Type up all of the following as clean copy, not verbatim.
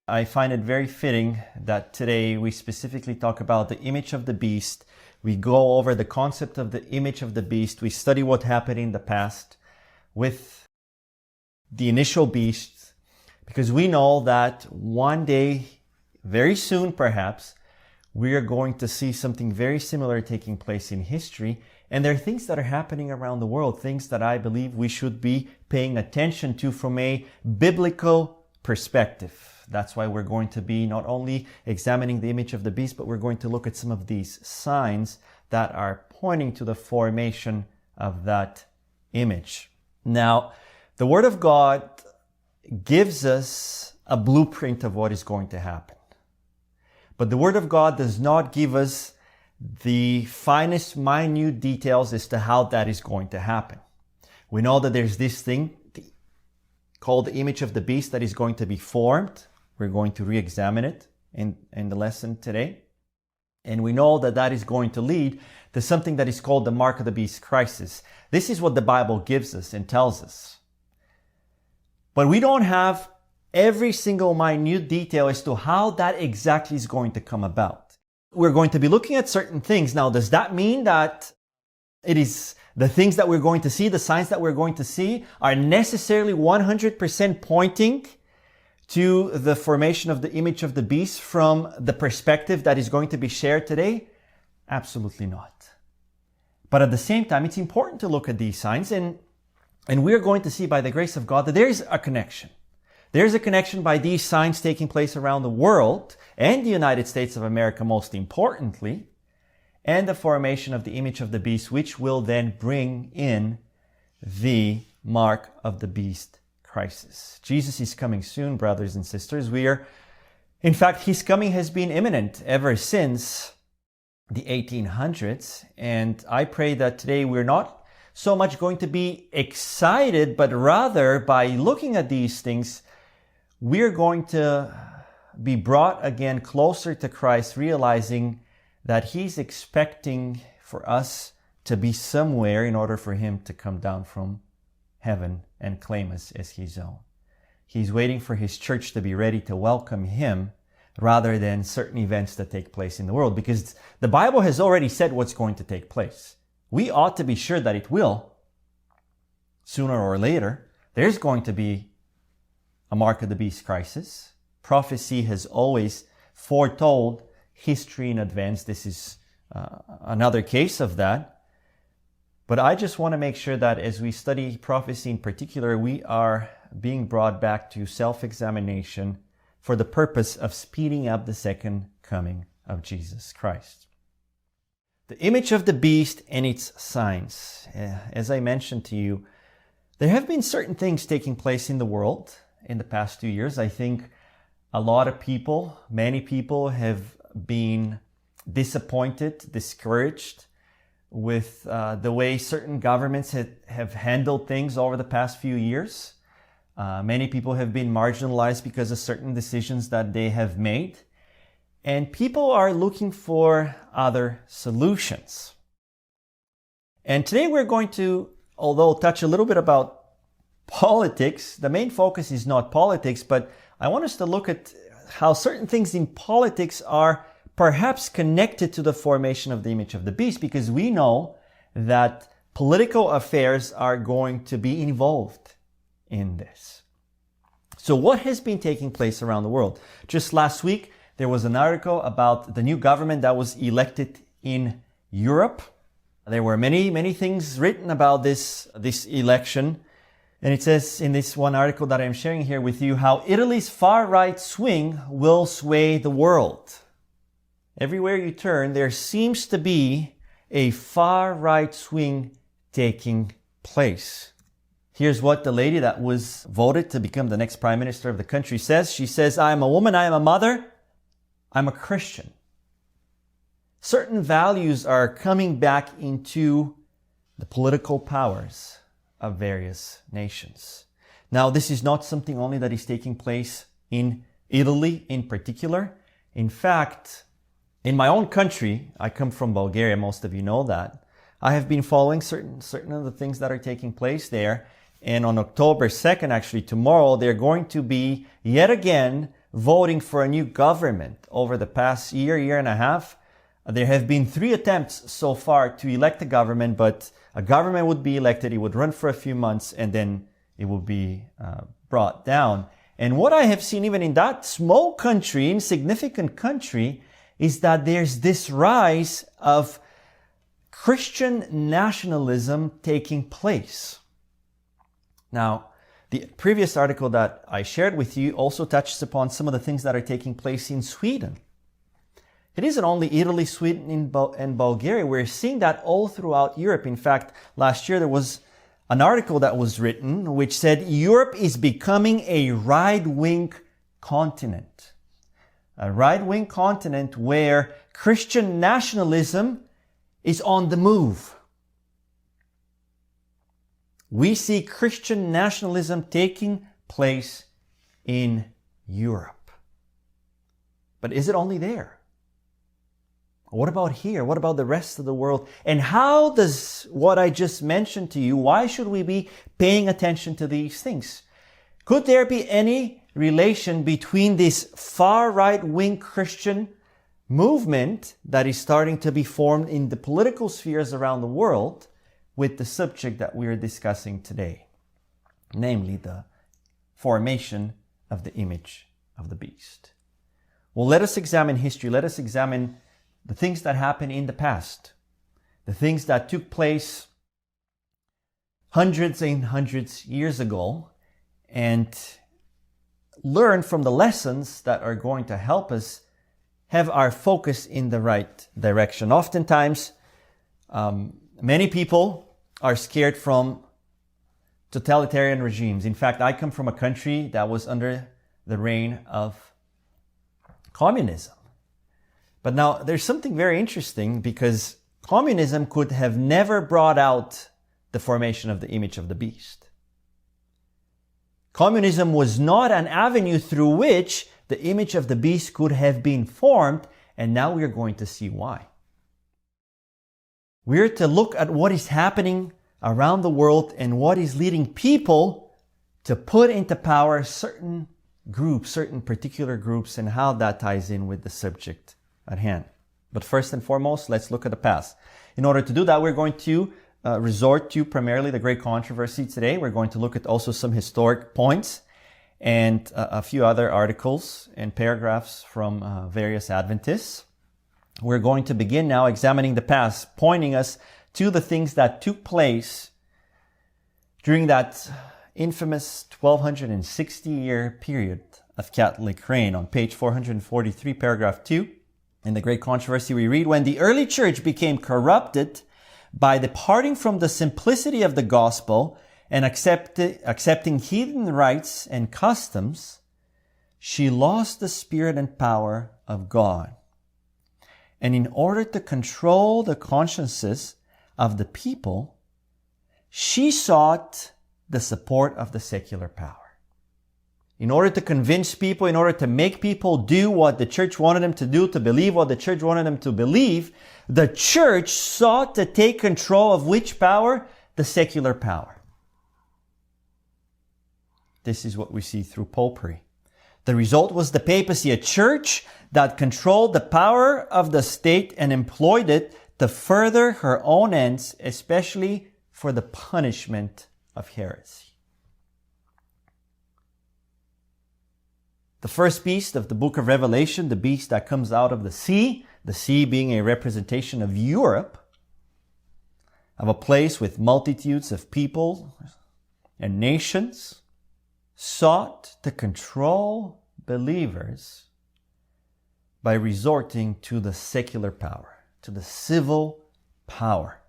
I find it very fitting that today we specifically talk about the image of the beast. We go over the concept of the image of the beast. We study what happened in the past with the initial beast, because we know that one day, very soon perhaps, we are going to see something very similar taking place in history. And there are things that are happening around the world, things that I believe we should be paying attention to from a biblical perspective. That's why we're going to be not only examining the image of the beast, but we're going to look at some of these signs that are pointing to the formation of that image. Now, the Word of God gives us a blueprint of what is going to happen. But the Word of God does not give us the finest, minute details as to how that is going to happen. We know that there's this thing called the image of the beast that is going to be formed. We're going to re-examine it in the lesson today. And we know that that is going to lead to something that is called the mark of the beast crisis. This is what the Bible gives us and tells us. But we don't have every single minute detail as to how that exactly is going to come about. We're going to be looking at certain things. Now, does that mean that it is the things that we're going to see, the signs that we're going to see, are necessarily 100% pointing to the formation of the image of the beast from the perspective that is going to be shared today? Absolutely not. But at the same time, it's important to look at these signs, and we're going to see by the grace of God that there is a connection. There's a connection by these signs taking place around the world and the United States of America, most importantly, and the formation of the image of the beast, which will then bring in the mark of the beast crisis. Jesus is coming soon, brothers and sisters. In fact, His coming has been imminent ever since the 1800s. And I pray that today we're not so much going to be excited, but rather by looking at these things, we're going to be brought again closer to Christ, realizing that He's expecting for us to be somewhere in order for Him to come down from heaven and claim us as His own. He's waiting for His church to be ready to welcome Him rather than certain events that take place in the world, because the Bible has already said what's going to take place. We ought to be sure that it will. Sooner or later, there's going to be a mark of the beast crisis. Prophecy has always foretold history in advance. This is another case of that. But I just want to make sure that as we study prophecy in particular, we are being brought back to self-examination for the purpose of speeding up the second coming of Jesus Christ. The image of the beast and its signs. As I mentioned to you, there have been certain things taking place in the world in the past 2 years. I think a lot of people, many people have been disappointed, discouraged with the way certain governments have handled things over the past few years. Many people have been marginalized because of certain decisions that they have made. And people are looking for other solutions. And today we're going to, although touch a little bit about politics, the main focus is not politics, but I want us to look at how certain things in politics are perhaps connected to the formation of the image of the beast, because we know that political affairs are going to be involved in this. So what has been taking place around the world? Just last week, there was an article about the new government that was elected in Europe. There were many things written about this election. And it says in this one article that I'm sharing here with you, how Italy's far-right swing will sway the world. Everywhere you turn, there seems to be a far-right swing taking place. Here's what the lady that was voted to become the next prime minister of the country says. She says, "I am a woman, I am a mother, I'm a Christian." Certain values are coming back into the political powers of various nations. Now, this is not something only that is taking place in Italy in particular. In fact, in my own country, I come from Bulgaria, most of you know that, I have been following certain of the things that are taking place there. And on October 2nd, actually tomorrow, they're going to be yet again voting for a new government over the past year and a half. There have been 3 attempts so far to elect a government, but a government would be elected, it would run for a few months, and then it will be brought down. And what I have seen even in that small country, insignificant country, is that there's this rise of Christian nationalism taking place. Now, the previous article that I shared with you also touches upon some of the things that are taking place in Sweden. It isn't only Italy, Sweden, and Bulgaria. We're seeing that all throughout Europe. In fact, last year there was an article that was written which said Europe is becoming a right-wing continent. A right-wing continent where Christian nationalism is on the move. We see Christian nationalism taking place in Europe. But is it only there? What about here? What about the rest of the world? And how does what I just mentioned to you, why should we be paying attention to these things? Could there be any relation between this far right-wing Christian movement that is starting to be formed in the political spheres around the world with the subject that we are discussing today, namely the formation of the image of the beast? Well, let us examine history. Let us examine the things that happened in the past, the things that took place hundreds and hundreds years ago, and learn from the lessons that are going to help us have our focus in the right direction. Oftentimes, many people are scared from totalitarian regimes. In fact, I come from a country that was under the reign of communism. But now there's something very interesting, because communism could have never brought out the formation of the image of the beast. Communism was not an avenue through which the image of the beast could have been formed, and now we are going to see why. We're to look at what is happening around the world and what is leading people to put into power certain groups, certain particular groups, and how that ties in with the subject at hand. But first and foremost, let's look at the past. In order to do that, we're going to resort to primarily the great controversy today. We're going to look at also some historic points and a few other articles and paragraphs from various Adventists. We're going to begin now examining the past, pointing us to the things that took place during that infamous 1260-year period of Catholic reign. On page 443, paragraph 2, in the Great Controversy, we read, "When the early church became corrupted by departing from the simplicity of the gospel and accepting heathen rites and customs, she lost the spirit and power of God. And in order to control the consciences of the people, she sought the support of the secular power." In order to convince people, in order to make people do what the church wanted them to do, to believe what the church wanted them to believe, the church sought to take control of which power? The secular power. This is what we see through popery. The result was the papacy, a church that controlled the power of the state and employed it to further her own ends, especially for the punishment of heresy. The first beast of the book of Revelation, the beast that comes out of the sea being a representation of Europe, of a place with multitudes of people and nations, sought to control believers by resorting to the secular power, to the civil power.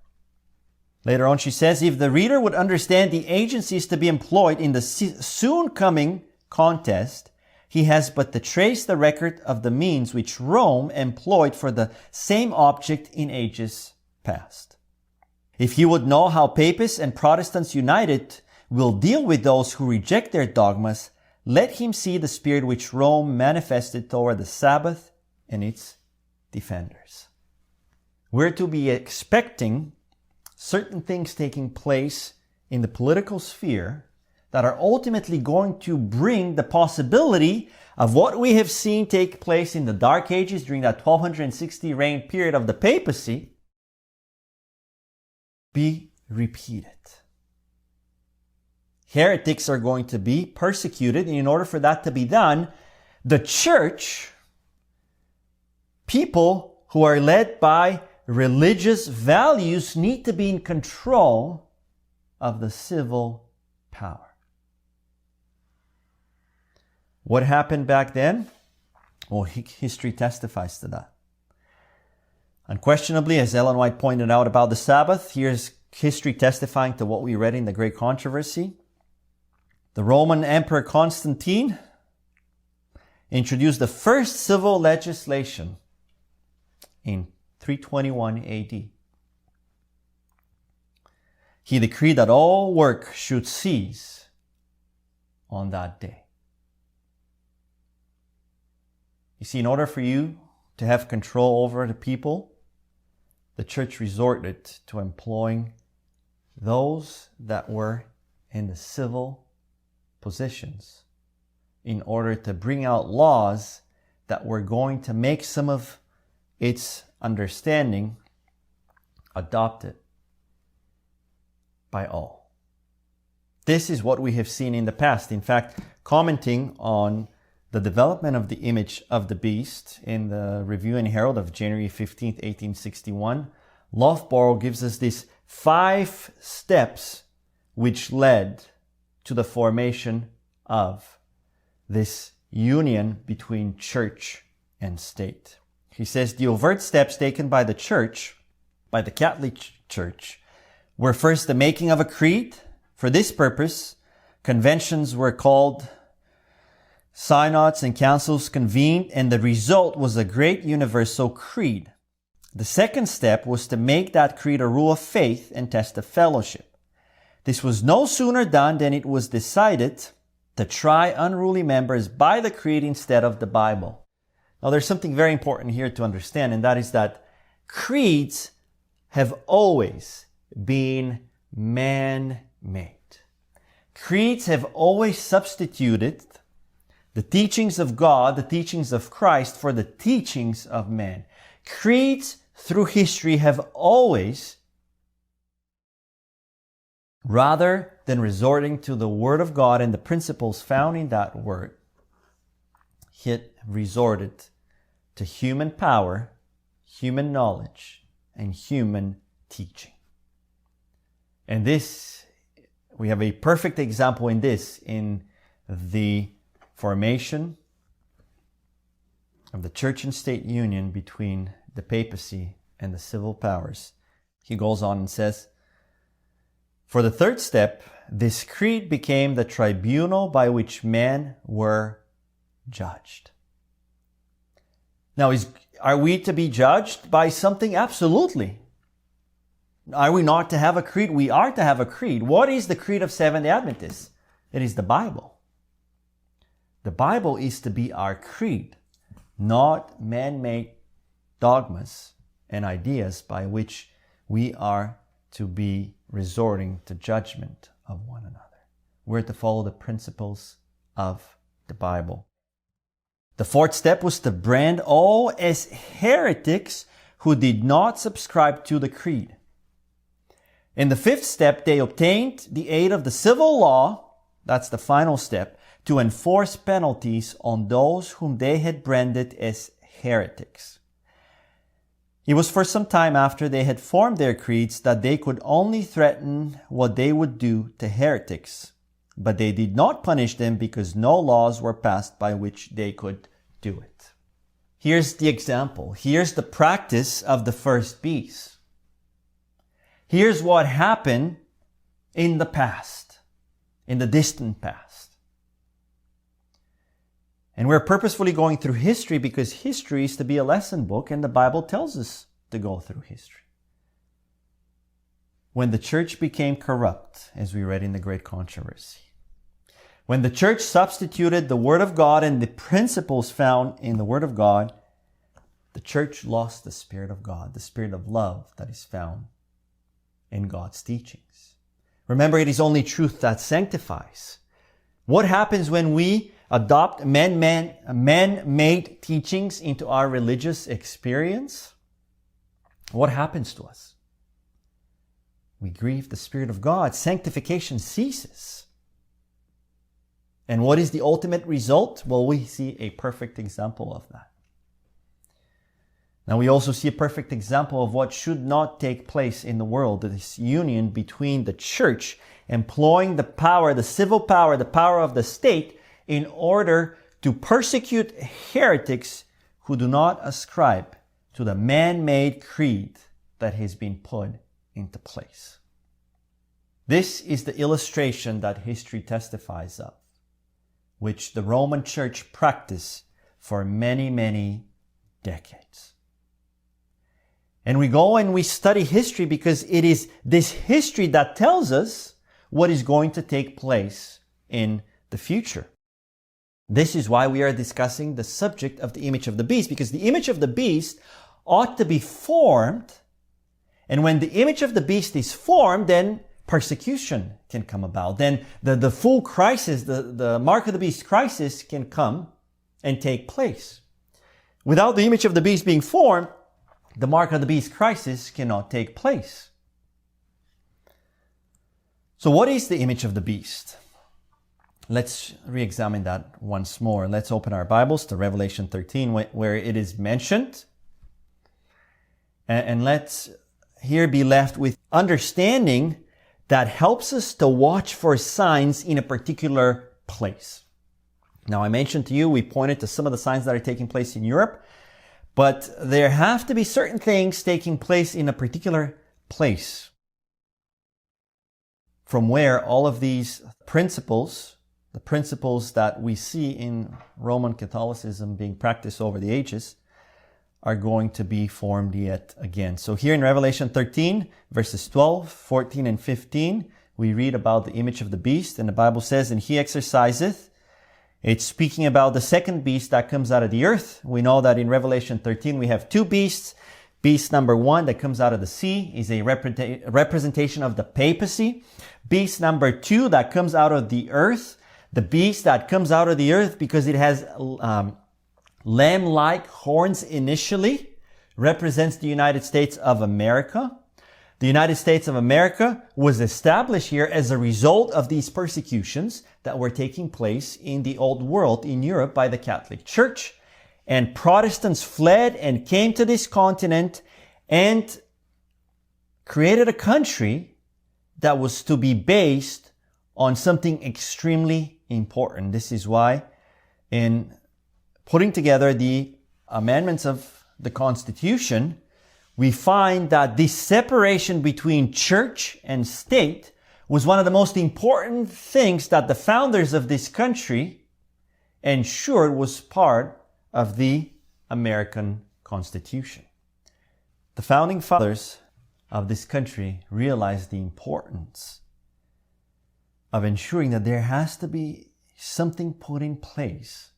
Later on she says, if the reader would understand the agencies to be employed in the soon coming contest, he has but to trace the record of the means which Rome employed for the same object in ages past. If he would know how Papists and Protestants united will deal with those who reject their dogmas, let him see the spirit which Rome manifested toward the Sabbath and its defenders. We're to be expecting certain things taking place in the political sphere that are ultimately going to bring the possibility of what we have seen take place in the Dark Ages during that 1260 reign period of the papacy be repeated. Heretics are going to be persecuted, and in order for that to be done, the church, people who are led by religious values, need to be in control of the civil power. What happened back then? Well, history testifies to that. Unquestionably, as Ellen White pointed out about the Sabbath, here's history testifying to what we read in the Great Controversy. The Roman Emperor Constantine introduced the first civil legislation in 321 AD. He decreed that all work should cease on that day. You see, in order for you to have control over the people, the church resorted to employing those that were in the civil positions in order to bring out laws that were going to make some of its understanding adopted by all. This is what we have seen in the past. In fact, commenting on the development of the image of the beast in the Review and Herald of January 15th, 1861, Loughborough gives us these 5 steps which led to the formation of this union between church and state. He says the overt steps taken by the church, by the Catholic Church, were first the making of a creed. For this purpose, conventions were called, synods and councils convened, and the result was a great universal creed. The second step was to make that creed a rule of faith and test of fellowship. This was no sooner done than it was decided to try unruly members by the creed instead of the Bible. Now, there's something very important here to understand, and that is that creeds have always been man-made. Creeds have always substituted the teachings of God, the teachings of Christ, for the teachings of man. Creeds through history have always, rather than resorting to the Word of God and the principles found in that Word, it resorted to human power, human knowledge, and human teaching. And this, we have a perfect example in this, in the formation of the church and state union between the papacy and the civil powers. He goes on and says, for the third step, this creed became the tribunal by which men were judged. Now, are we to be judged by something? Absolutely. Are we not to have a creed? We are to have a creed. What is the creed of Seventh-day Adventists? It is the Bible. The Bible is to be our creed, not man-made dogmas and ideas by which we are to be resorting to judgment of one another. We're to follow the principles of the Bible. The fourth step was to brand all as heretics who did not subscribe to the creed. In the fifth step, they obtained the aid of the civil law, that's the final step, to enforce penalties on those whom they had branded as heretics. It was for some time after they had formed their creeds that they could only threaten what they would do to heretics, but they did not punish them because no laws were passed by which they could do it. Here's the example. Here's the practice of the first beast. Here's what happened in the past, in the distant past. And we're purposefully going through history because history is to be a lesson book, and the Bible tells us to go through history. When the church became corrupt, as we read in the Great Controversy, when the church substituted the Word of God and the principles found in the Word of God, the church lost the Spirit of God, the Spirit of love that is found in God's teachings. Remember, it is only truth that sanctifies. What happens when we adopt man-made teachings into our religious experience? What happens to us? We grieve the Spirit of God. Sanctification ceases. And what is the ultimate result? Well, we see a perfect example of that. Now, we also see a perfect example of what should not take place in the world, this union between the church employing the power, the civil power, the power of the state in order to persecute heretics who do not ascribe to the man-made creed that has been put into place. This is the illustration that history testifies of, which the Roman Church practiced for many, many decades. And we go and we study history because it is this history that tells us what is going to take place in the future. This is why we are discussing the subject of the image of the beast, because the image of the beast ought to be formed. And when the image of the beast is formed, then persecution can come about. Then the full crisis, the mark of the beast crisis can come and take place. Without the image of the beast being formed, the mark of the beast crisis cannot take place. So what is the image of the beast? Let's re-examine that once more. Let's open our Bibles to Revelation 13, where it is mentioned. And let's here be left with understanding that helps us to watch for signs in a particular place. Now, I mentioned to you, we pointed to some of the signs that are taking place in Europe, but there have to be certain things taking place in a particular place from where all of these principles, the principles that we see in Roman Catholicism being practiced over the ages, are going to be formed yet again. So here in Revelation 13, verses 12, 14, and 15, we read about the image of the beast, and the Bible says, "And he exerciseth." It's speaking about the second beast that comes out of the earth. We know that in Revelation 13 we have two beasts. Beast number one that comes out of the sea is a representation of the papacy. Beast number two that comes out of the earth, the beast that comes out of the earth because it has lamb-like horns initially, represents the United States of America. The United States of America was established here as a result of these persecutions that were taking place in the old world in Europe by the Catholic Church. And Protestants fled and came to this continent and created a country that was to be based on something extremely important. This is why in putting together the amendments of the Constitution, we find that this separation between church and state was one of the most important things that the founders of this country ensured was part of the American Constitution. The founding fathers of this country realized the importance of ensuring that there has to be something put in place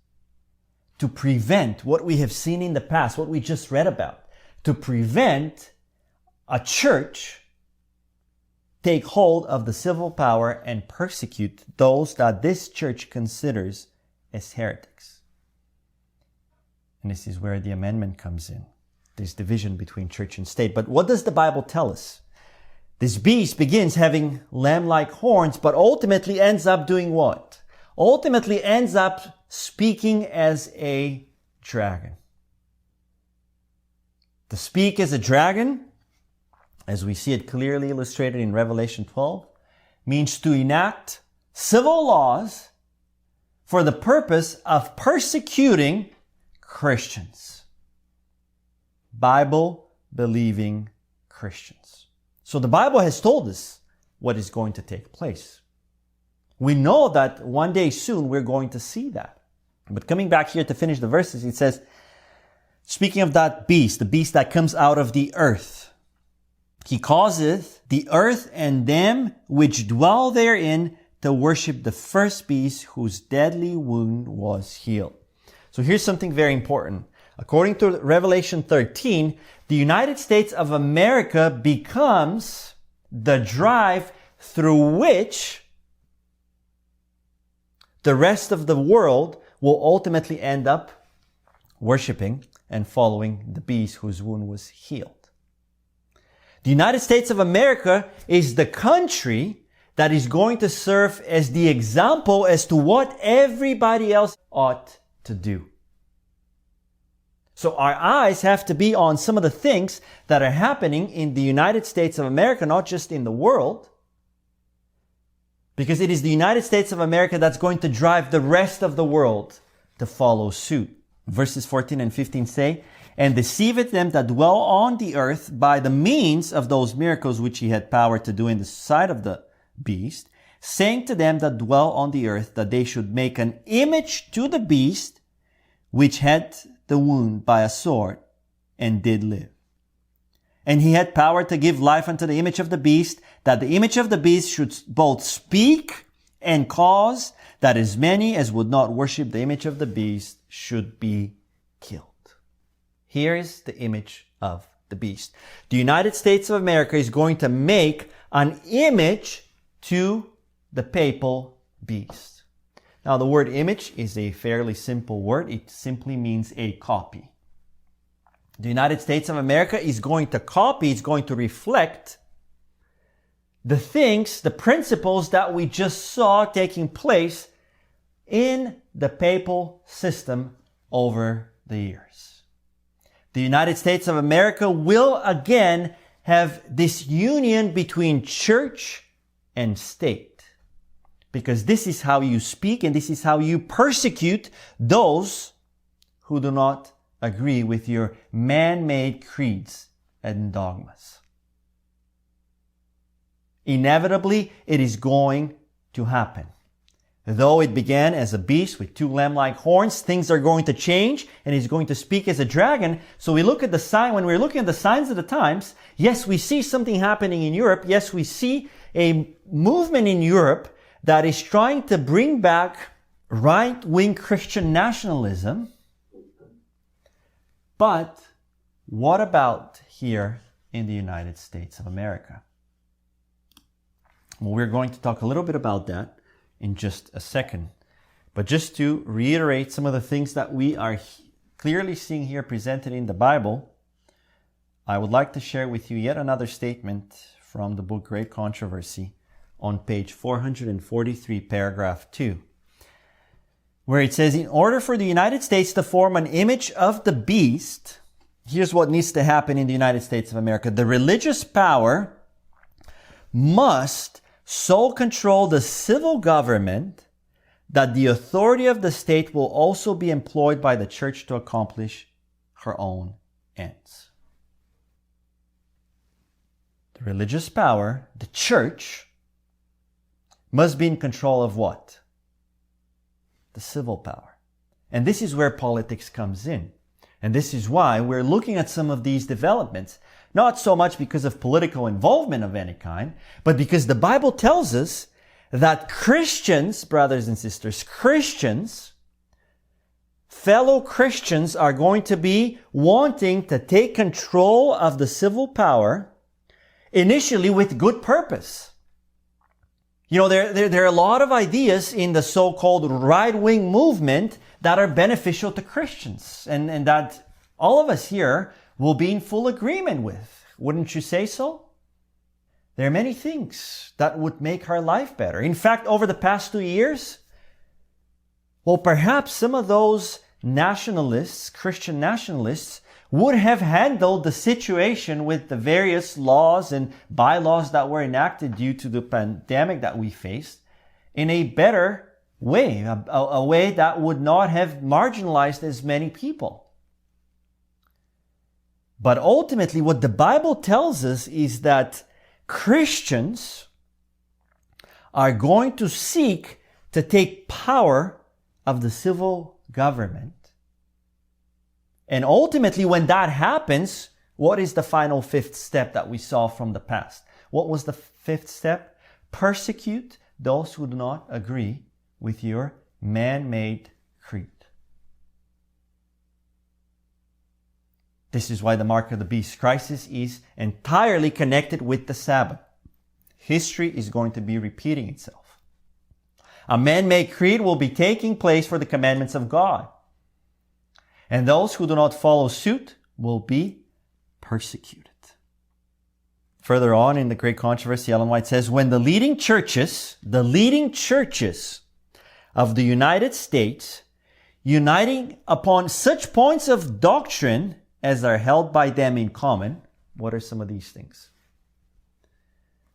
to prevent what we have seen in the past, what we just read about, to prevent a church take hold of the civil power and persecute those that this church considers as heretics. And this is where the amendment comes in, this division between church and state. But what does the Bible tell us? This beast begins having lamb-like horns, but ultimately ends up doing what? Ultimately ends up speaking as a dragon. To speak as a dragon, as we see it clearly illustrated in Revelation 12, means to enact civil laws for the purpose of persecuting Christians. Bible-believing Christians. So the Bible has told us what is going to take place. We know that one day soon we're going to see that. But coming back here to finish the verses, it says, speaking of that beast, the beast that comes out of the earth, he causeth the earth and them which dwell therein to worship the first beast whose deadly wound was healed. So here's something very important. According to Revelation 13, the United States of America becomes the drive through which the rest of the world will ultimately end up worshiping and following the beast whose wound was healed. The United States of America is the country that is going to serve as the example as to what everybody else ought to do. So our eyes have to be on some of the things that are happening in the United States of America, not just in the world, because it is the United States of America that's going to drive the rest of the world to follow suit. Verses 14 and 15 say, "And deceiveth them that dwell on the earth by the means of those miracles which he had power to do in the sight of the beast, saying to them that dwell on the earth that they should make an image to the beast which had the wound by a sword and did live. And he had power to give life unto the image of the beast, that the image of the beast should both speak and cause that as many as would not worship the image of the beast should be killed." Here is the image of the beast. The United States of America is going to make an image to the papal beast. Now, the word image is a fairly simple word. It simply means a copy. The United States of America is going to copy, it's going to reflect the things, the principles that we just saw taking place in the papal system over the years. The United States of America will again have this union between church and state, because this is how you speak and this is how you persecute those who do not agree with your man-made creeds and dogmas. Inevitably, it is going to happen. Though it began as a beast with two lamb-like horns, things are going to change and he's going to speak as a dragon. So we look at the sign, when we're looking at the signs of the times, yes, we see something happening in Europe. Yes, we see a movement in Europe that is trying to bring back right-wing Christian nationalism. But what about here in the United States of America? Well, we're going to talk a little bit about that in just a second. But just to reiterate some of the things that we are clearly seeing here presented in the Bible, I would like to share with you yet another statement from the book Great Controversy on page 443, paragraph 2, where it says, "In order for the United States to form an image of the beast," here's what needs to happen in the United States of America. "The religious power must so control the civil government that the authority of the state will also be employed by the church to accomplish her own ends." The religious power, the church, must be in control of what? The civil power. And this is where politics comes in. And this is why we're looking at some of these developments, not so much because of political involvement of any kind, but because the Bible tells us that Christians, brothers and sisters, Christians, fellow Christians are going to be wanting to take control of the civil power, initially with good purpose. You know, there are a lot of ideas in the so-called right-wing movement that are beneficial to Christians and that all of us here will be in full agreement with. Wouldn't you say so? There are many things that would make our life better. In fact, over the past 2 years, well, perhaps some of those nationalists, Christian nationalists, would have handled the situation with the various laws and bylaws that were enacted due to the pandemic that we faced in a better way, a way that would not have marginalized as many people. But ultimately, what the Bible tells us is that Christians are going to seek to take power of the civil government. And ultimately, when that happens, what is the final fifth step that we saw from the past? What was the fifth step? Persecute those who do not agree with your man-made creed. This is why the mark of the beast crisis is entirely connected with the Sabbath. history is going to be repeating itself. A man-made creed will be taking place for the commandments of God. And those who do not follow suit will be persecuted. Further on in the Great Controversy, Ellen White says, when the leading churches of the United States, uniting upon such points of doctrine as are held by them in common, what are some of these things?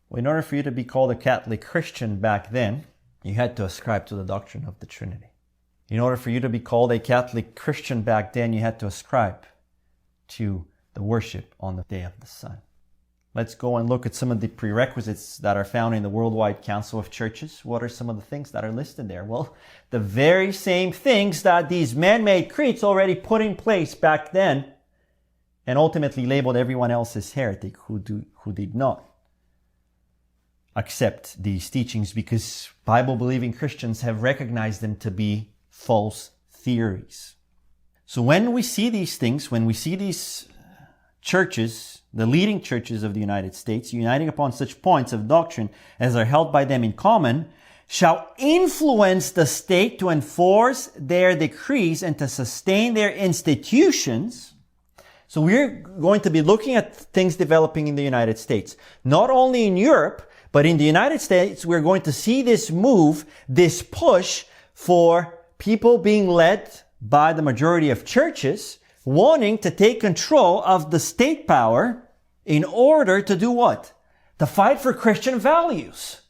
Well, in order for you to be called a Catholic Christian back then, you had to ascribe to the doctrine of the Trinity. In order for you to be called a Catholic Christian back then, you had to ascribe to the worship on the day of the sun. Let's go and look at some of the prerequisites that are found in the Worldwide Council of Churches. What are some of the things that are listed there? Well, the very same things that these man-made creeds already put in place back then and ultimately labeled everyone else as heretic who did not accept these teachings, because Bible-believing Christians have recognized them to be false theories. So when we see these things, when we see these churches, the leading churches of the United States, uniting upon such points of doctrine as are held by them in common, shall influence the state to enforce their decrees and to sustain their institutions. So we're going to be looking at things developing in the United States. Not only in Europe, but in the United States, we're going to see this move, this push for people being led by the majority of churches wanting to take control of the state power in order to do what? To fight for Christian values.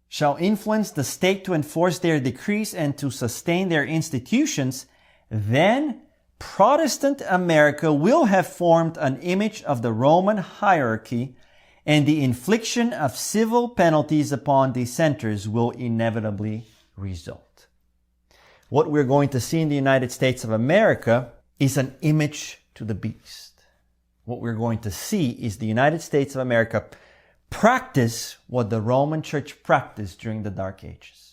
Shall influence the state to enforce their decrees and to sustain their institutions, then Protestant America will have formed an image of the Roman hierarchy, and the infliction of civil penalties upon dissenters will inevitably result. What we're going to see in the United States of America is an image to the beast. What we're going to see is the United States of America practice what the Roman Church practiced during the Dark Ages.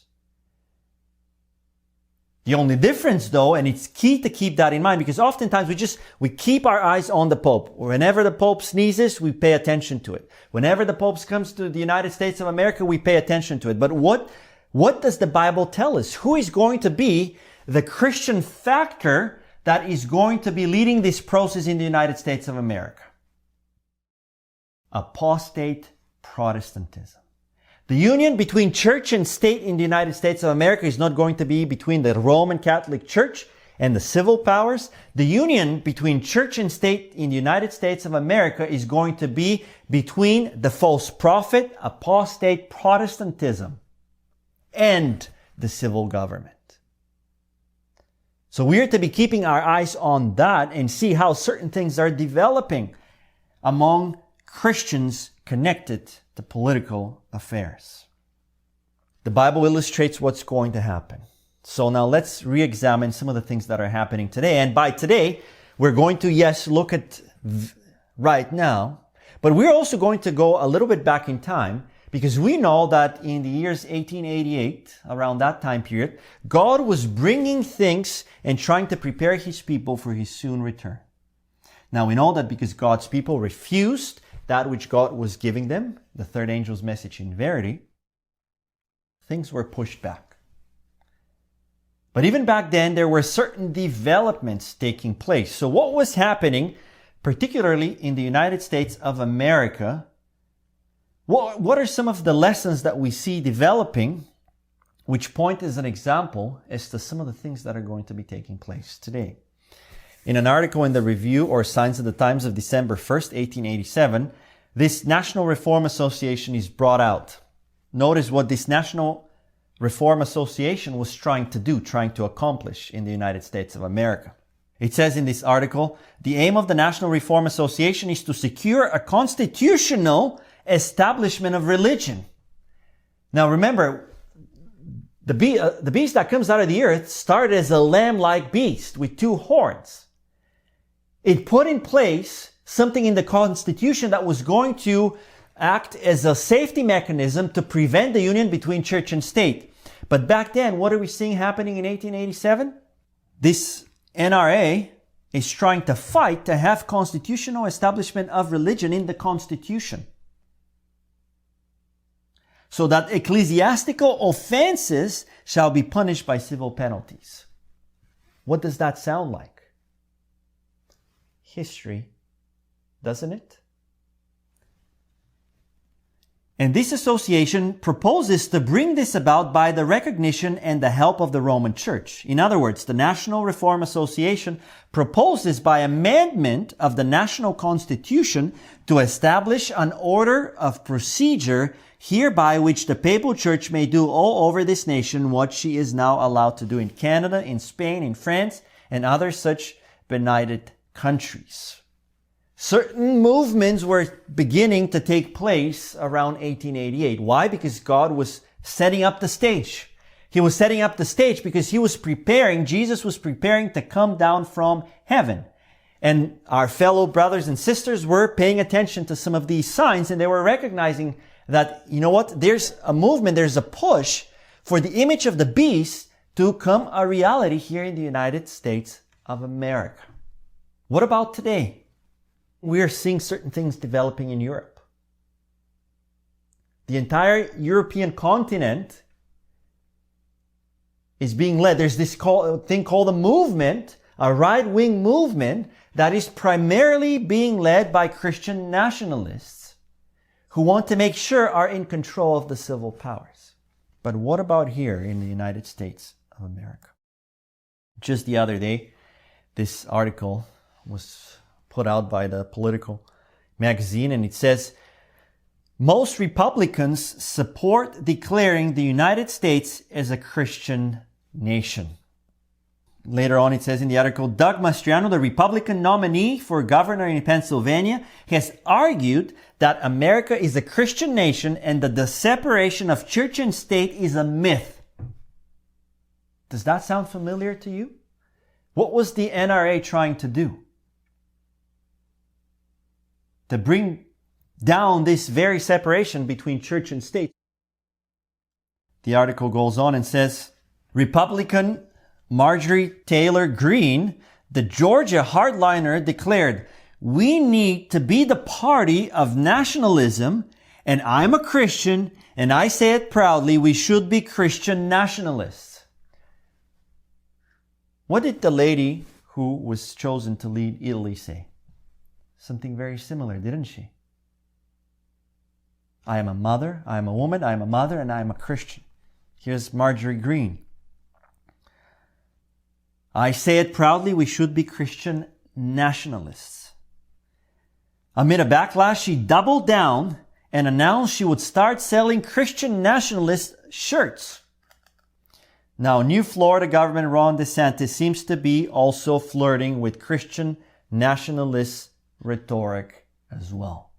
The only difference though, and it's key to keep that in mind, because oftentimes we keep our eyes on the Pope. Whenever the Pope sneezes, we pay attention to it. Whenever the Pope comes to the United States of America, we pay attention to it. But what does the Bible tell us? Who is going to be the Christian factor that is going to be leading this process in the United States of America? Apostate Protestantism. The union between church and state in the United States of America is not going to be between the Roman Catholic Church and the civil powers. The union between church and state in the United States of America is going to be between the false prophet, apostate Protestantism, and the civil government. So we are to be keeping our eyes on that and see how certain things are developing among Christians connected to political affairs. The Bible illustrates what's going to happen. So now let's re-examine some of the things that are happening today. And by today, we're going to, yes, look at right now, but we're also going to go a little bit back in time, because we know that in the years 1888, around that time period, God was bringing things and trying to prepare His people for His soon return. Now we know that because God's people refused that which God was giving them, the third angel's message in verity, things were pushed back. But even back then, there were certain developments taking place. So what was happening, particularly in the United States of America, what are some of the lessons that we see developing, which point as an example as to some of the things that are going to be taking place today? In an article in the Review or Signs of the Times of December 1st, 1887, this National Reform Association is brought out. Notice what this National Reform Association was trying to do, trying to accomplish in the United States of America. It says in this article, the aim of the National Reform Association is to secure a constitutional establishment of religion. Now remember, the beast that comes out of the earth started as a lamb-like beast with two horns. It put in place something in the Constitution that was going to act as a safety mechanism to prevent the union between church and state. But back then, what are we seeing happening in 1887? This NRA is trying to fight to have constitutional establishment of religion in the Constitution, so that ecclesiastical offenses shall be punished by civil penalties. What does that sound like? History, doesn't it? And this association proposes to bring this about by the recognition and the help of the Roman Church. In other words, the National Reform Association proposes by amendment of the national constitution to establish an order of procedure hereby which the Papal Church may do all over this nation what she is now allowed to do in Canada, in Spain, in France, and other such benighted countries. Certain movements were beginning to take place around 1888. Why? Because God was setting up the stage. He was setting up the stage because Jesus was preparing to come down from heaven. And our fellow brothers and sisters were paying attention to some of these signs, and they were recognizing that, you know what, there's a movement, there's a push for the image of the beast to become a reality here in the United States of America. What about today? We are seeing certain things developing in Europe. The entire European continent is being led. There's this thing called a movement, a right-wing movement that is primarily being led by Christian nationalists who want to make sure are in control of the civil powers. But what about here in the United States of America? Just the other day, this article was put out by the Political magazine, and it says, most Republicans support declaring the United States as a Christian nation. Later on, it says in the article, Doug Mastriano, the Republican nominee for governor in Pennsylvania, has argued that America is a Christian nation and that the separation of church and state is a myth. Does that sound familiar to you? What was the NRA trying to do? To bring down this very separation between church and state. The article goes on and says, Republican Marjorie Taylor Greene, the Georgia hardliner, declared, we need to be the party of nationalism, and I'm a Christian, and I say it proudly, we should be Christian nationalists. What did the lady who was chosen to lead Italy say? Something very similar, didn't she? I am a mother, I am a woman, I am a mother, and I am a Christian. Here's Marjorie Greene. I say it proudly, we should be Christian nationalists. Amid a backlash, she doubled down and announced she would start selling Christian nationalist shirts. Now, new Florida Governor Ron DeSantis seems to be also flirting with Christian nationalist rhetoric as well.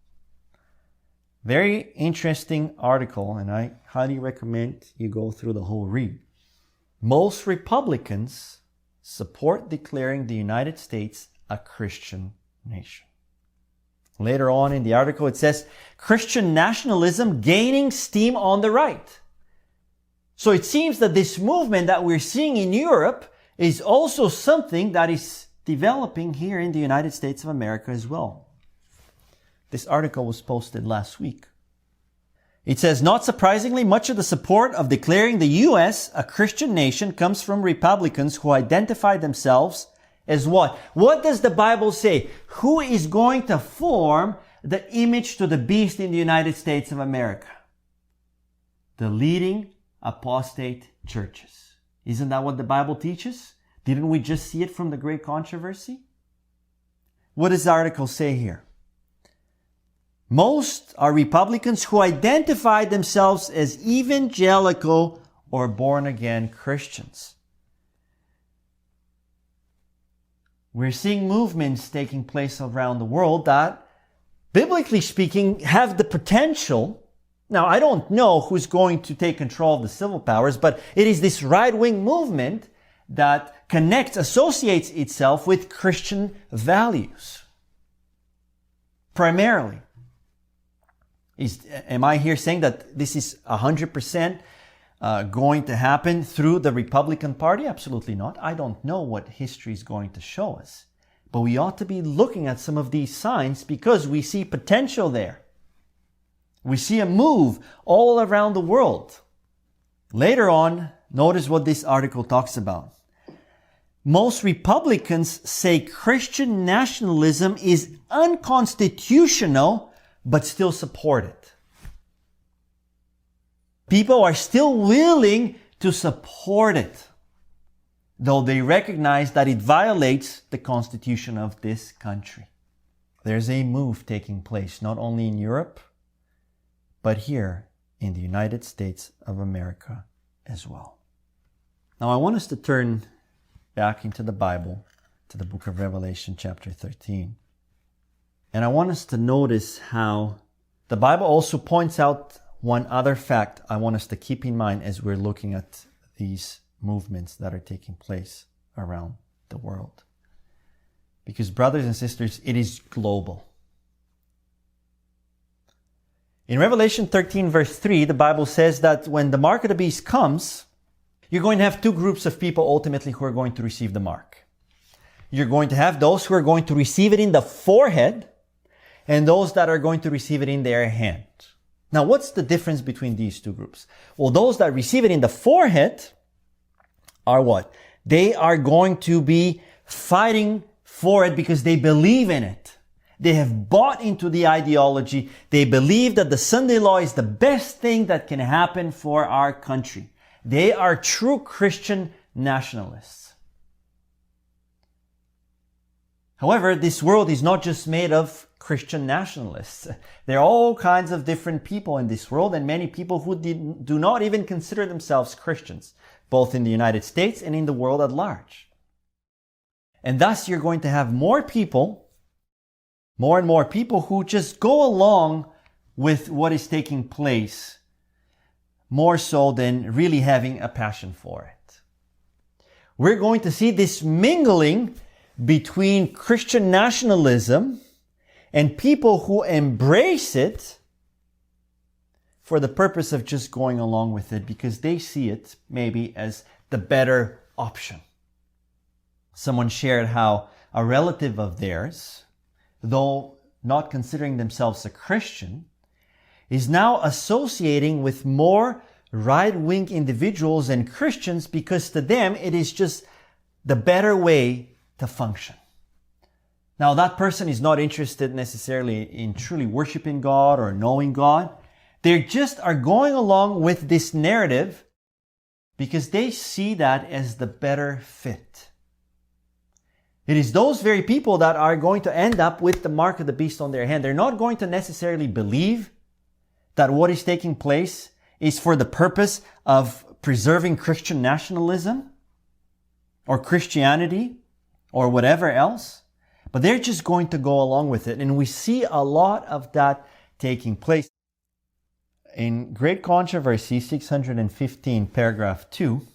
Very interesting article, and I highly recommend you go through the whole read. Most Republicans support declaring the United States a Christian nation. Later on in the article, it says, Christian nationalism gaining steam on the right. So it seems that this movement that we're seeing in Europe is also something that is developing here in the United States of America as well. This article was posted last week. It says, not surprisingly, much of the support of declaring the U.S. a Christian nation comes from Republicans who identify themselves as what? What does the Bible say? Who is going to form the image to the beast in the United States of America? The leading apostate churches. Isn't that what the Bible teaches? Didn't we just see it from the Great Controversy? What does the article say here? Most are Republicans who identify themselves as evangelical or born-again Christians. We're seeing movements taking place around the world that, biblically speaking, have the potential. Now, I don't know who's going to take control of the civil powers, but it is this right-wing movement that associates itself with Christian values. Primarily. Am I here saying that this is 100% going to happen through the Republican Party? Absolutely not. I don't know what history is going to show us. But we ought to be looking at some of these signs because we see potential there. We see a move all around the world. Later on, notice what this article talks about. Most Republicans say Christian nationalism is unconstitutional, but still support it. People are still willing to support it, though they recognize that it violates the Constitution of this country. There's a move taking place, not only in Europe, but here in the United States of America as well. Now I want us to turn back into the Bible, to the book of Revelation chapter 13. And I want us to notice how the Bible also points out one other fact I want us to keep in mind as we're looking at these movements that are taking place around the world. Because brothers and sisters, it is global. In Revelation 13 verse 3, the Bible says that when the mark of the beast comes, you're going to have two groups of people ultimately who are going to receive the mark. You're going to have those who are going to receive it in the forehead and those that are going to receive it in their hand. Now, what's the difference between these two groups? Well, those that receive it in the forehead are what? They are going to be fighting for it because they believe in it. They have bought into the ideology. They believe that the Sunday law is the best thing that can happen for our country. They are true Christian nationalists. However, this world is not just made of Christian nationalists. There are all kinds of different people in this world and many people who do not even consider themselves Christians, both in the United States and in the world at large. And thus you're going to have more and more people who just go along with what is taking place, more so than really having a passion for it. We're going to see this mingling between Christian nationalism and people who embrace it for the purpose of just going along with it because they see it maybe as the better option. Someone shared how a relative of theirs, though not considering themselves a Christian, is now associating with more right-wing individuals and Christians because to them it is just the better way to function. Now that person is not interested necessarily in truly worshiping God or knowing God. They just are going along with this narrative because they see that as the better fit. It is those very people that are going to end up with the mark of the beast on their hand. They're not going to necessarily believe that what is taking place is for the purpose of preserving Christian nationalism or Christianity or whatever else, but they're just going to go along with it. And we see a lot of that taking place. In Great Controversy 615, paragraph 2,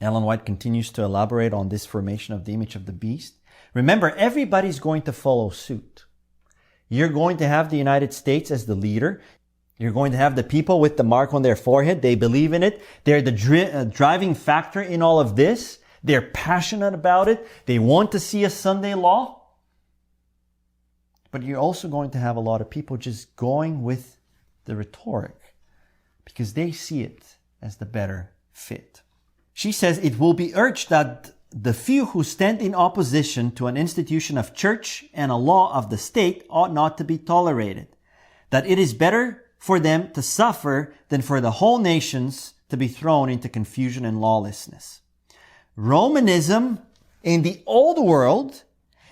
Ellen White continues to elaborate on this formation of the image of the beast. Remember, everybody's going to follow suit. You're going to have the United States as the leader. You're going to have the people with the mark on their forehead. They believe in it. They're the driving factor in all of this. They're passionate about it. They want to see a Sunday law. But you're also going to have a lot of people just going with the rhetoric because they see it as the better fit. She says it will be urged that the few who stand in opposition to an institution of church and a law of the state ought not to be tolerated, that it is better for them to suffer than for the whole nations to be thrown into confusion and lawlessness. Romanism in the old world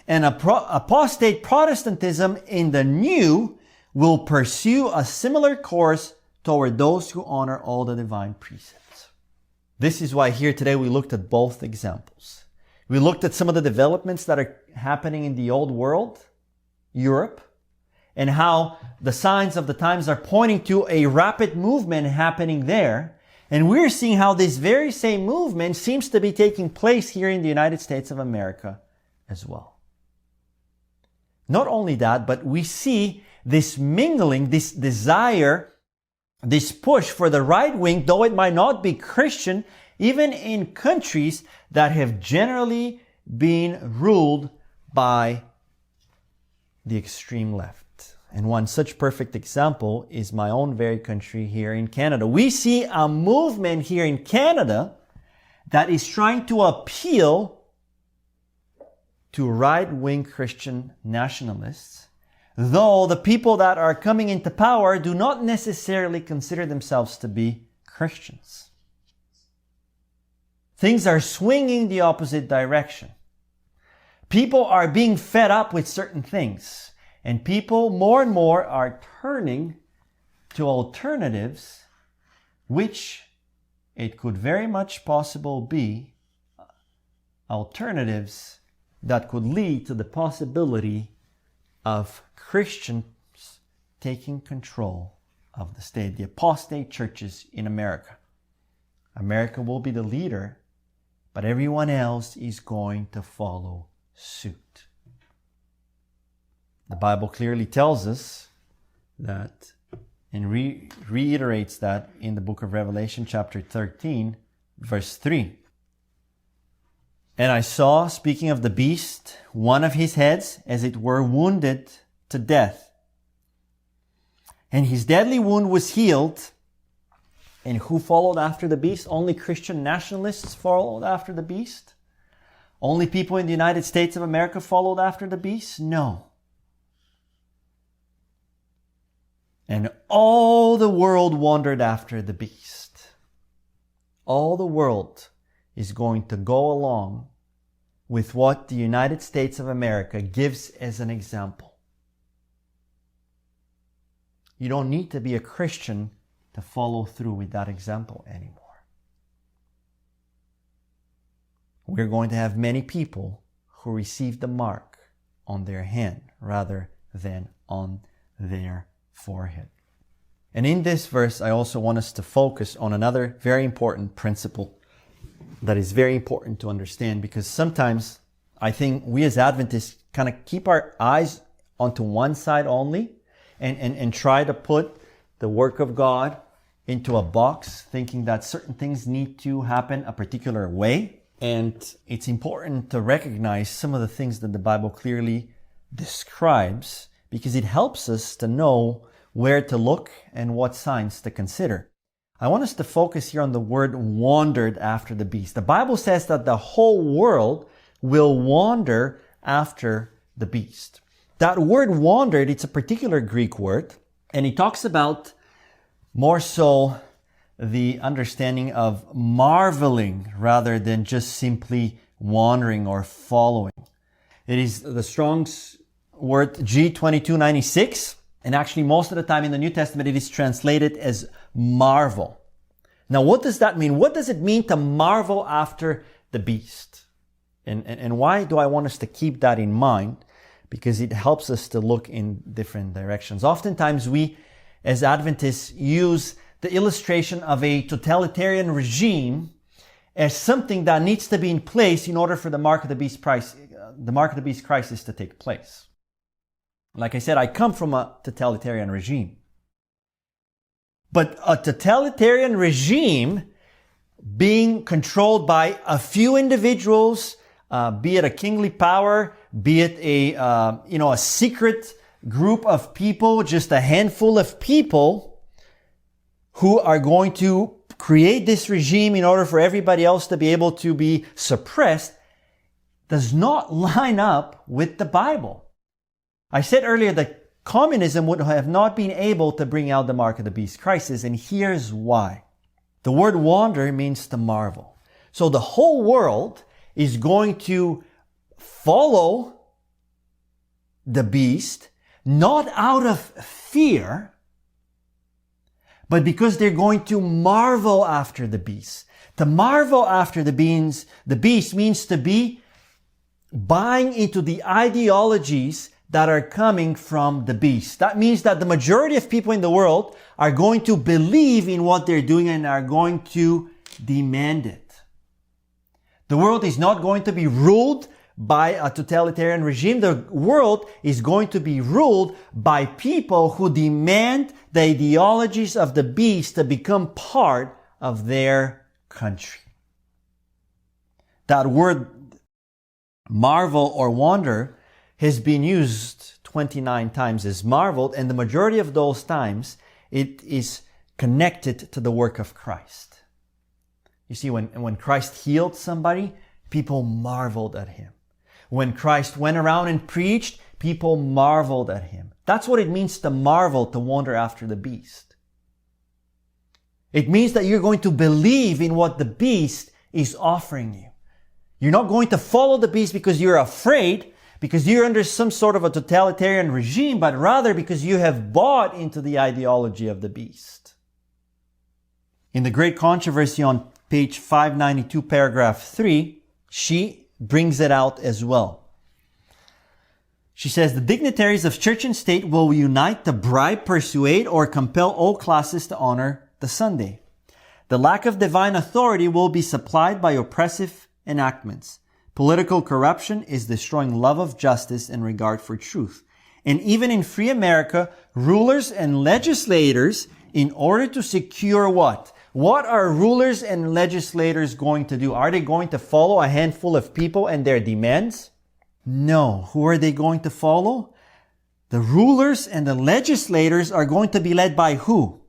and apostate Protestantism in the new will pursue a similar course toward those who honor all the divine precepts. This is why here today we looked at both examples. We looked at some of the developments that are happening in the old world, Europe, and how the signs of the times are pointing to a rapid movement happening there. And we're seeing how this very same movement seems to be taking place here in the United States of America as well. Not only that, but we see this mingling, this desire, this push for the right wing, though it might not be Christian, even in countries that have generally been ruled by the extreme left. And one such perfect example is my own very country here in Canada. We see a movement here in Canada that is trying to appeal to right-wing Christian nationalists, though the people that are coming into power do not necessarily consider themselves to be Christians. Things are swinging the opposite direction. People are being fed up with certain things, and people more and more are turning to alternatives, which it could very much possible be alternatives that could lead to the possibility of Christians taking control of the state, the apostate churches in America. America will be the leader, but everyone else is going to follow suit. The Bible clearly tells us that and reiterates that in the book of Revelation chapter 13, verse 3. And I saw, speaking of the beast, one of his heads, as it were, wounded to death. And his deadly wound was healed. And who followed after the beast? Only Christian nationalists followed after the beast? Only people in the United States of America followed after the beast? No. And all the world wandered after the beast. All the world is going to go along with what the United States of America gives as an example. You don't need to be a Christian to follow through with that example anymore. We're going to have many people who receive the mark on their hand rather than on their forehead. And in this verse, I also want us to focus on another very important principle that is very important to understand, because sometimes I think we as Adventists kind of keep our eyes onto one side only and try to put the work of God into a box, thinking that certain things need to happen a particular way. And it's important to recognize some of the things that the Bible clearly describes, because it helps us to know where to look and what signs to consider. I want us to focus here on the word wandered after the beast. The Bible says that the whole world will wander after the beast. That word wandered, it's a particular Greek word, and it talks about more so the understanding of marveling rather than just simply wandering or following. It is the Strong's word G2296, and actually most of the time in the New Testament it is translated as marvel. Now what does that mean? What does it mean to marvel after the beast? And why do I want us to keep that in mind? Because it helps us to look in different directions. Oftentimes we as Adventists use the illustration of a totalitarian regime as something that needs to be in place in order for the mark of the beast crisis to take place. Like I said, I come from a totalitarian regime. But a totalitarian regime being controlled by a few individuals, be it a kingly power, be it a secret group of people, just a handful of people who are going to create this regime in order for everybody else to be able to be suppressed, does not line up with the Bible. I said earlier that communism would have not been able to bring out the mark of the beast crisis, and here's why. The word wander means to marvel. So the whole world is going to follow the beast, not out of fear, but because they're going to marvel after the beast. To marvel after the beast means to be buying into the ideologies that are coming from the beast. That means that the majority of people in the world are going to believe in what they're doing and are going to demand it. The world is not going to be ruled by a totalitarian regime. The world is going to be ruled by people who demand the ideologies of the beast to become part of their country. That word marvel or wonder has been used 29 times as marveled, and the majority of those times it is connected to the work of Christ. You see, when Christ healed somebody, people marveled at him. When Christ went around and preached, people marveled at him. That's what it means to marvel, to wonder after the beast. It means that you're going to believe in what the beast is offering you. You're not going to follow the beast because you're afraid, because you're under some sort of a totalitarian regime, but rather because you have bought into the ideology of the beast. In the Great Controversy on page 592, paragraph 3, she brings it out as well. She says, the dignitaries of church and state will unite to bribe, persuade, or compel all classes to honor the Sunday. The lack of divine authority will be supplied by oppressive enactments. Political corruption is destroying love of justice and regard for truth. And even in free America, rulers and legislators, in order to secure what? What are rulers and legislators going to do? Are they going to follow a handful of people and their demands? No. Who are they going to follow? The rulers and the legislators are going to be led by who?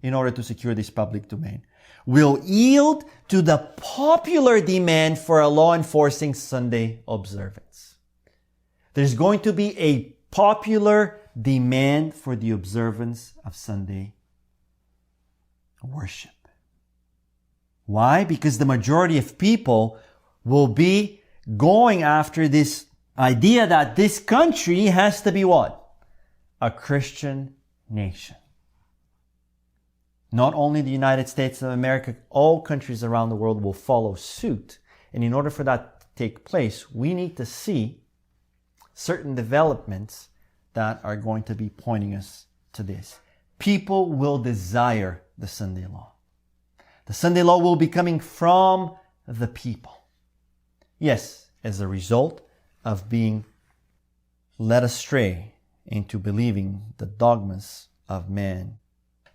In order to secure this public domain. Will yield to the popular demand for a law enforcing Sunday observance. There's going to be a popular demand for the observance of Sunday worship. Why? Because the majority of people will be going after this idea that this country has to be what? A Christian nation. Not only the United States of America, all countries around the world will follow suit. And in order for that to take place, we need to see certain developments that are going to be pointing us to this. People will desire the Sunday law. The Sunday law will be coming from the people. Yes, as a result of being led astray into believing the dogmas of man.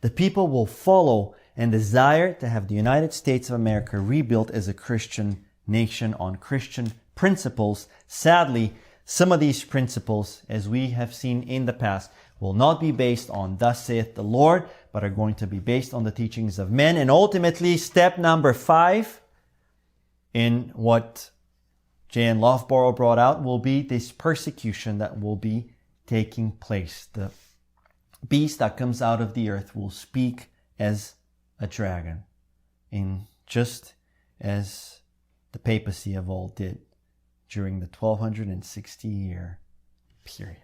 The people will follow and desire to have the United States of America rebuilt as a Christian nation on Christian principles. Sadly, some of these principles, as we have seen in the past, will not be based on thus saith the Lord, but are going to be based on the teachings of men. And ultimately, step number 5 in what J.N. Loughborough brought out will be this persecution that will be taking place. The beast that comes out of the earth will speak as a dragon, in just as the papacy of old did during the 1260-year period.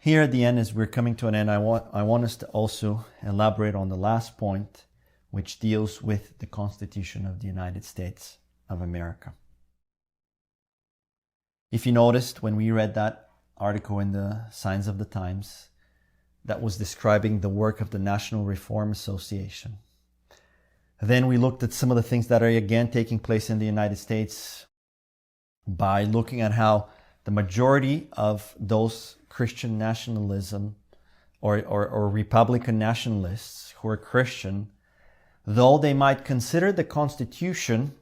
Here at the end, as we're coming to an end, I want us to also elaborate on the last point, which deals with the Constitution of the United States of America. If you noticed, when we read that article in the Signs of the Times, that was describing the work of the National Reform Association. Then we looked at some of the things that are again taking place in the United States by looking at how the majority of those Christian nationalism or Republican nationalists who are Christian, though they might consider the Constitution,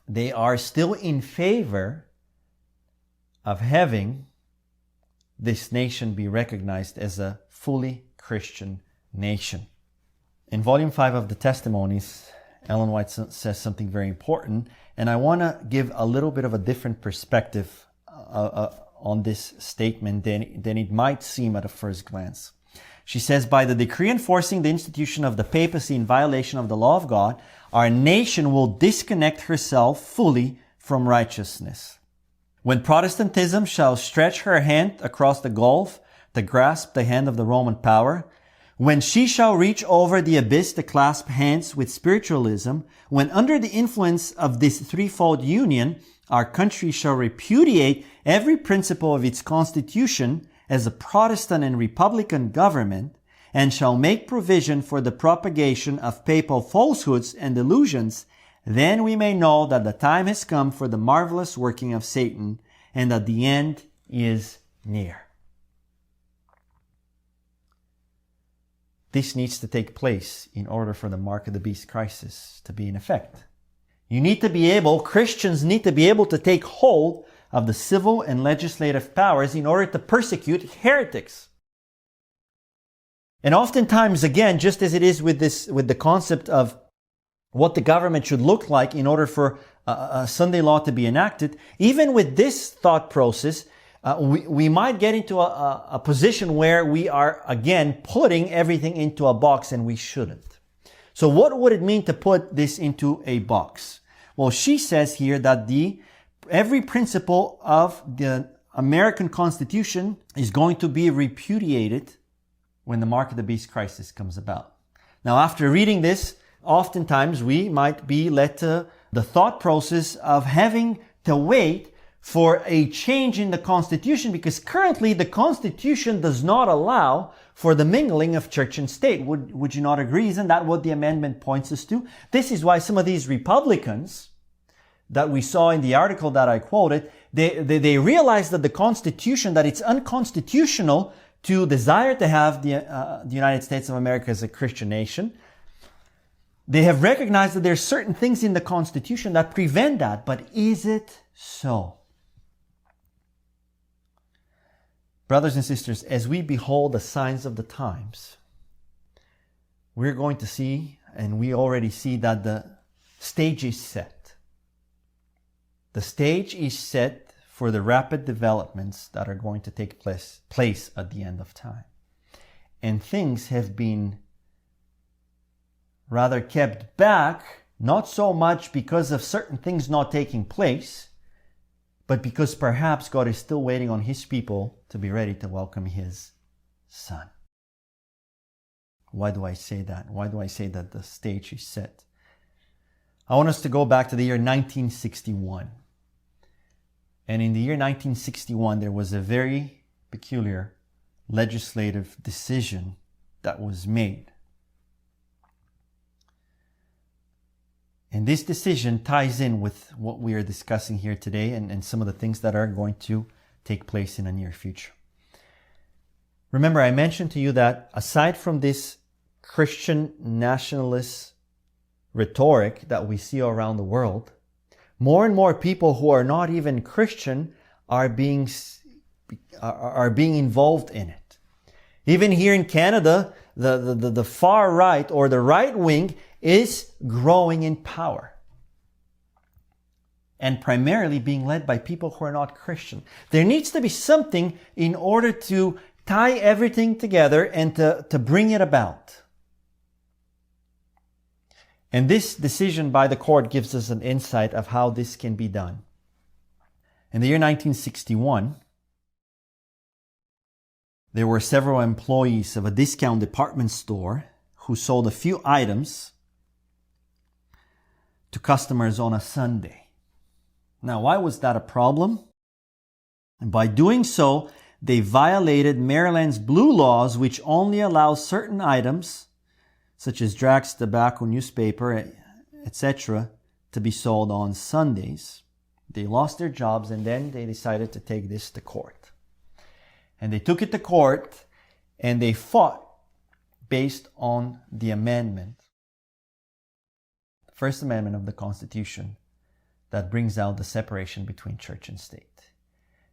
they are still in favor of having this nation be recognized as a fully Christian nation. In volume 5 of the Testimonies, Ellen White says something very important, and I want to give a little bit of a different perspective on this statement than it might seem at a first glance. She says, by the decree enforcing the institution of the papacy in violation of the law of God, our nation will disconnect herself fully from righteousness. When Protestantism shall stretch her hand across the gulf to grasp the hand of the Roman power, when she shall reach over the abyss to clasp hands with spiritualism, when under the influence of this threefold union, our country shall repudiate every principle of its constitution as a Protestant and Republican government, and shall make provision for the propagation of papal falsehoods and delusions, then we may know that the time has come for the marvelous working of Satan, and that the end is near. This needs to take place in order for the mark of the beast crisis to be in effect. Christians need to be able to take hold of the civil and legislative powers in order to persecute heretics. And oftentimes, again, just as it is with the concept of what the government should look like in order for a Sunday law to be enacted, even with this thought process, we might get into a position where we are, again, putting everything into a box, and we shouldn't. So what would it mean to put this into a box? Well, she says here that every principle of the American Constitution is going to be repudiated when the mark of the beast crisis comes about. Now, after reading this, oftentimes we might be led to the thought process of having to wait for a change in the Constitution, because currently the Constitution does not allow for the mingling of church and state. Would you not agree? Isn't that what the amendment points us to? This is why some of these Republicans that we saw in the article that I quoted, they realize that the Constitution, that it's unconstitutional to desire to have the United States of America as a Christian nation. They have recognized that there are certain things in the Constitution that prevent that. But is it so? Brothers and sisters, as we behold the signs of the times, we're going to see, and we already see, that the stage is set. The stage is set for the rapid developments that are going to take place at the end of time. And things have been rather kept back, not so much because of certain things not taking place, but because perhaps God is still waiting on His people to be ready to welcome His Son. Why do I say that? Why do I say that the stage is set? I want us to go back to the year 1961. And in the year 1961, there was a very peculiar legislative decision that was made. And this decision ties in with what we are discussing here today and some of the things that are going to take place in the near future. Remember, I mentioned to you that aside from this Christian nationalist rhetoric that we see around the world, more and more people who are not even Christian are being involved in it. Even here in Canada, the far right or the right wing is growing in power, and primarily being led by people who are not Christian. There needs to be something in order to tie everything together and to bring it about. And this decision by the court gives us an insight of how this can be done. In the year 1961, there were several employees of a discount department store who sold a few items to customers on a Sunday. Now, why was that a problem? And by doing so, they violated Maryland's blue laws, which only allow certain items, such as drugs, tobacco, newspaper, etc., to be sold on Sundays. They lost their jobs, and then they decided to take this to court. And they took it to court, and they fought based on the amendment, the First Amendment of the Constitution, that brings out the separation between church and state.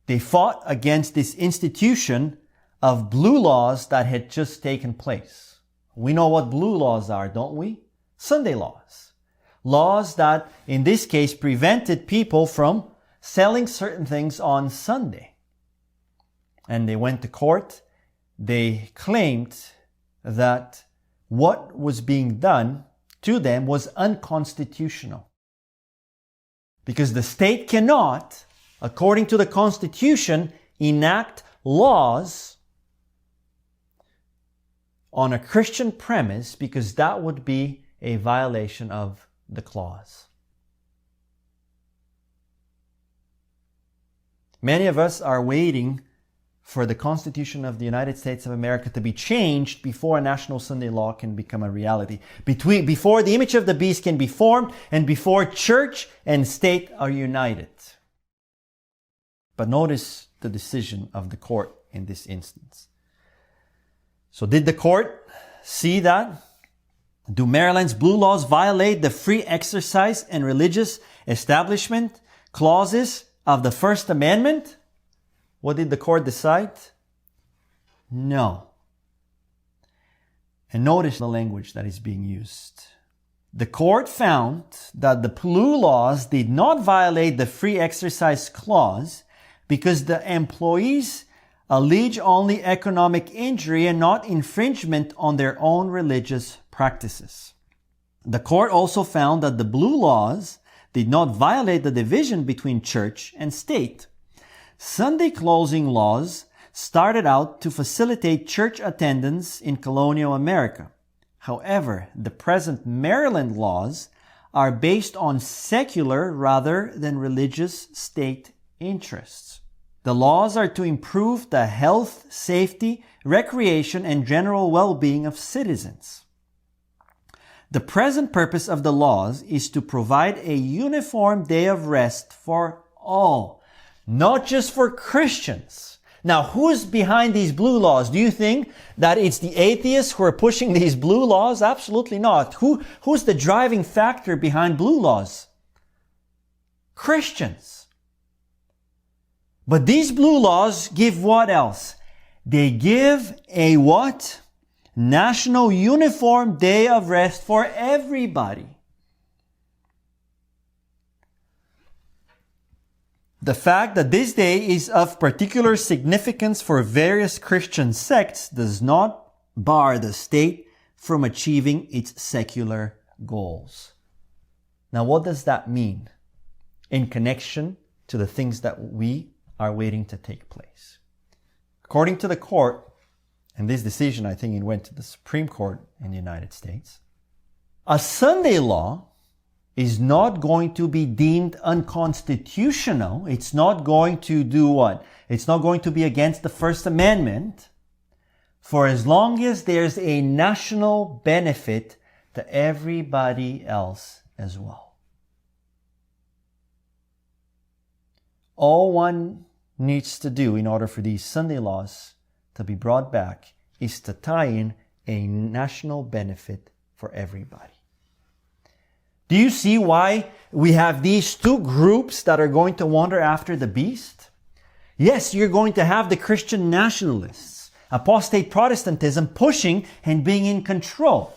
They fought against this institution of blue laws that had just taken place. We know what blue laws are, don't we? Sunday laws. Laws that, in this case, prevented people from selling certain things on Sunday. And they went to court. They claimed that what was being done to them was unconstitutional. Because the state cannot, according to the Constitution, enact laws on a Christian premise, because that would be a violation of the clause. Many of us are waiting for the Constitution of the United States of America to be changed before a national Sunday law can become a reality. Before the image of the beast can be formed, and before church and state are united. But notice the decision of the court in this instance. So did the court see that? Do Maryland's blue laws violate the free exercise and religious establishment clauses of the First Amendment? What did the court decide? No. And notice the language that is being used. The court found that the blue laws did not violate the free exercise clause because the employees allege only economic injury and not infringement on their own religious practices. The court also found that the blue laws did not violate the division between church and state. Sunday closing laws started out to facilitate church attendance in colonial America. However, the present Maryland laws are based on secular rather than religious state interests. The laws are to improve the health, safety, recreation, and general well-being of citizens. The present purpose of the laws is to provide a uniform day of rest for all, not just for Christians. Now, who's behind these blue laws? Do you think that it's the atheists who are pushing these blue laws? Absolutely not. Who's the driving factor behind blue laws? Christians. But these blue laws give what else? They give a what? National uniform day of rest for everybody. The fact that this day is of particular significance for various Christian sects does not bar the state from achieving its secular goals. Now, what does that mean in connection to the things that we are waiting to take place? According to the court, and this decision, I think it went to the Supreme Court in the United States, a Sunday law is not going to be deemed unconstitutional. It's not going to do what? It's not going to be against the First Amendment for as long as there's a national benefit to everybody else as well. All one needs to do in order for these Sunday laws to be brought back is to tie in a national benefit for everybody. Do you see why we have these two groups that are going to wander after the beast? Yes, you're going to have the Christian nationalists, apostate Protestantism pushing and being in control.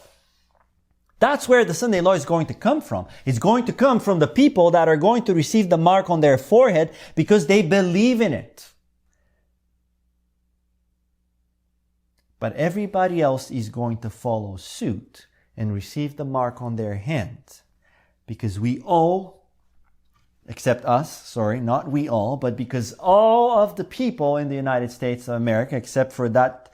That's where the Sunday law is going to come from. It's going to come from the people that are going to receive the mark on their forehead because they believe in it. But everybody else is going to follow suit and receive the mark on their hand. Because we all, except us, not we all, but because all of the people in the United States of America, except for that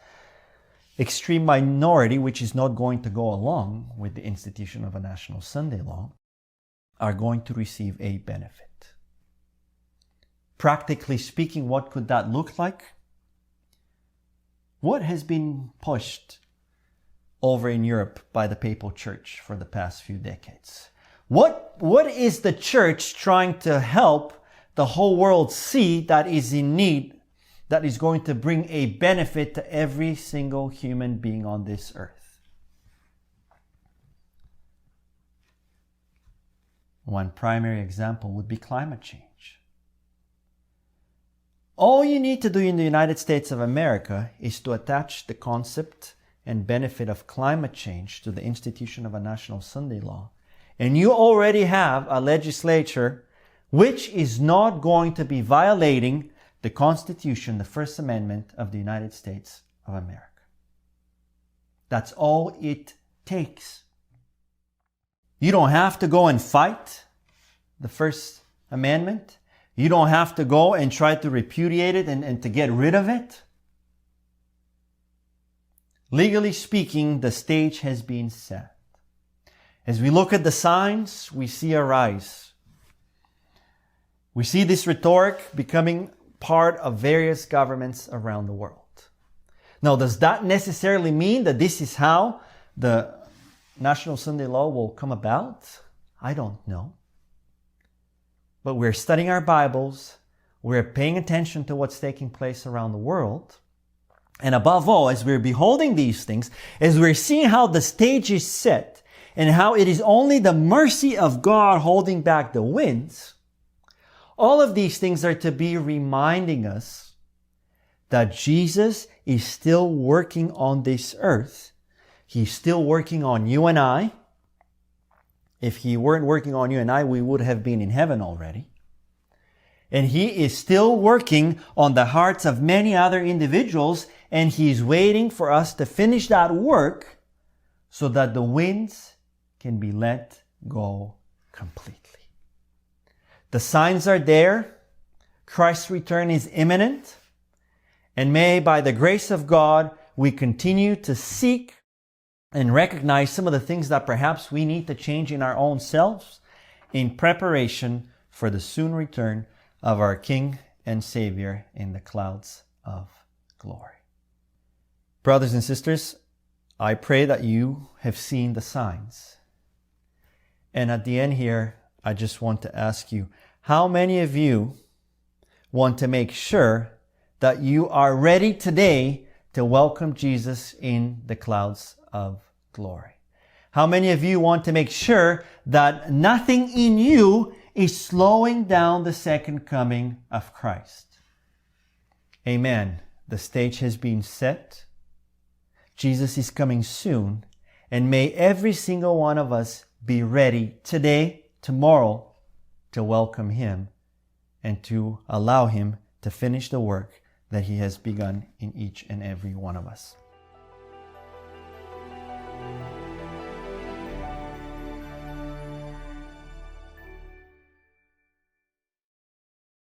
extreme minority which is not going to go along with the institution of a national Sunday law, are going to receive a benefit. Practically speaking, what could that look like? What has been pushed over in Europe by the Papal Church for the past few decades? What is the church trying to help the whole world see that is in need, that is going to bring a benefit to every single human being on this earth? One primary example would be climate change. All you need to do in the United States of America is to attach the concept and benefit of climate change to the institution of a national Sunday law. And you already have a legislature which is not going to be violating the Constitution, the First Amendment of the United States of America. That's all it takes. You don't have to go and fight the First Amendment. You don't have to go and try to repudiate it and to get rid of it. Legally speaking, the stage has been set. As we look at the signs, we see a rise. We see this rhetoric becoming part of various governments around the world. Now, does that necessarily mean that this is how the National Sunday Law will come about? I don't know. But we're studying our Bibles. We're paying attention to what's taking place around the world. And above all, as we're beholding these things, as we're seeing how the stage is set, and how it is only the mercy of God holding back the winds, All of these things are to be reminding us that Jesus is still working on this earth. He's still working on you and I. If He weren't working on you and I, we would have been in heaven already. And He is still working on the hearts of many other individuals, and He's waiting for us to finish that work so that the winds can be let go completely. The signs are there. Christ's return is imminent. And may, by the grace of God, we continue to seek and recognize some of the things that perhaps we need to change in our own selves in preparation for the soon return of our King and Savior in the clouds of glory. Brothers and sisters, I pray that you have seen the signs. And at the end here, I just want to ask you, how many of you want to make sure that you are ready today to welcome Jesus in the clouds of glory? How many of you want to make sure that nothing in you is slowing down the second coming of Christ? Amen. The stage has been set. Jesus is coming soon, and may every single one of us be ready today, tomorrow, to welcome Him and to allow Him to finish the work that He has begun in each and every one of us.